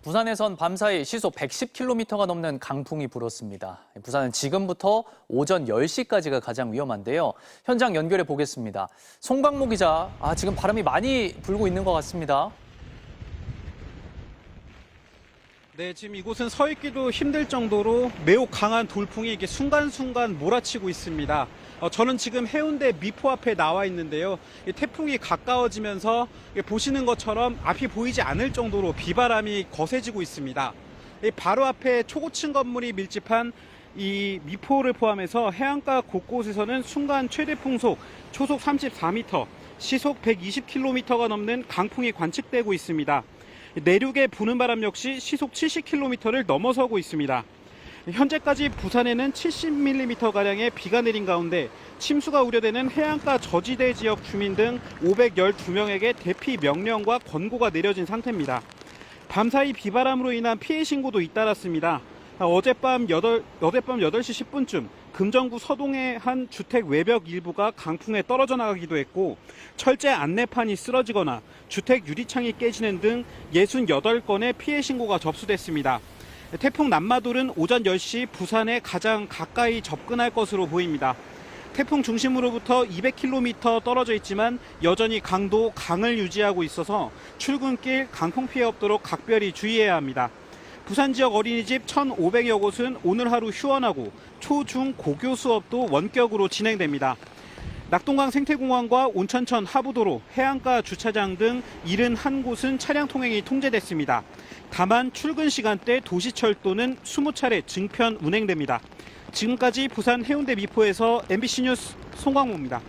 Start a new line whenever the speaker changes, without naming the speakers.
부산에선 밤사이 시속 110km가 넘는 강풍이 불었습니다. 부산은 지금부터 오전 10시까지가 가장 위험한데요. 현장 연결해 보겠습니다. 송강모 기자, 지금 바람이 많이 불고 있는 것 같습니다.
네, 지금 이곳은 서 있기도 힘들 정도로 매우 강한 돌풍이 이게 순간순간 몰아치고 있습니다. 저는 지금 해운대 미포 앞에 나와 있는데요. 이 태풍이 가까워지면서 보시는 것처럼 앞이 보이지 않을 정도로 비바람이 거세지고 있습니다. 바로 앞에 초고층 건물이 밀집한 이 미포를 포함해서 해안가 곳곳에서는 순간 최대 풍속 초속 34m, 시속 120km가 넘는 강풍이 관측되고 있습니다. 내륙에 부는 바람 역시 시속 70km를 넘어서고 있습니다. 현재까지 부산에는 70mm가량의 비가 내린 가운데 침수가 우려되는 해안가 저지대 지역 주민 등 512명에게 대피 명령과 권고가 내려진 상태입니다. 밤사이 비바람으로 인한 피해 신고도 잇따랐습니다. 어젯밤 8시 10분쯤 금정구 서동의 한 주택 외벽 일부가 강풍에 떨어져 나가기도 했고 철제 안내판이 쓰러지거나 주택 유리창이 깨지는 등 68건의 피해 신고가 접수됐습니다. 태풍 남마돌은 오전 10시 부산에 가장 가까이 접근할 것으로 보입니다. 태풍 중심으로부터 200km 떨어져 있지만 여전히 강도 강을 유지하고 있어서 출근길 강풍 피해 없도록 각별히 주의해야 합니다. 부산 지역 어린이집 1,500여 곳은 오늘 하루 휴원하고 초, 중, 고교 수업도 원격으로 진행됩니다. 낙동강 생태공원과 온천천 하부도로, 해안가 주차장 등 71곳은 차량 통행이 통제됐습니다. 다만 출근 시간대 도시철도는 20차례 증편 운행됩니다. 지금까지 부산 해운대 미포에서 MBC 뉴스 송광모입니다.